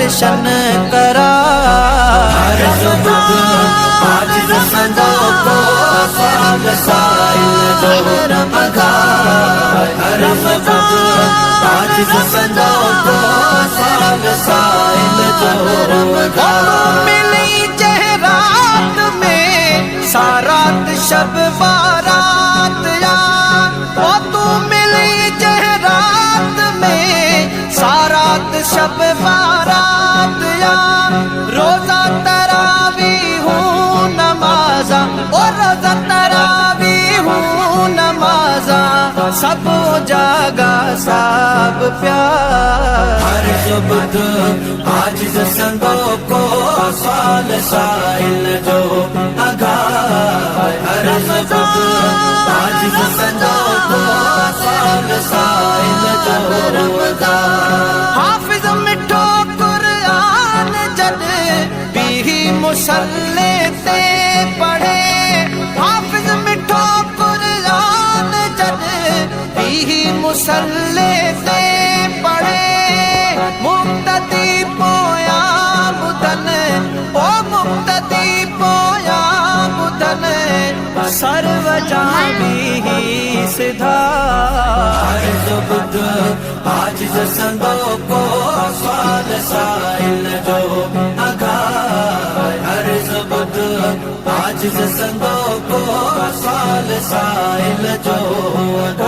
दर्शन करा। हर सुबह आज संदो को साल साइल जो रमगा। हर सुबह आज संदो को साल साइल जो रमगा। मिली जहरात में सारात शब बारात या, वो तू मिली जहरात में सारात शब बारात या। रोजा तरावी हूँ नमाजा, और रोजा तरावी हूँ नमाजा। सब जागा सब प्यार। हर सुबह आज संगो को साल साइल जो अगा। हर सुबह आज संगो को साल साइल जो अगा। हाफिज मिठो कुरान जद भी मुसल्ले ते पढ़े। हाफिज मिठो कुरान जद भी मुसल्ले ते पढ़े। मुक्तदी पोया बुदन, ओ मुक्तदी पोया बुदन। सर्व जामी ही सिधा। हर सुबह आज संगो को साल साइल जो अगा। हर सुबह आज संगो को साल साइल जो अगा।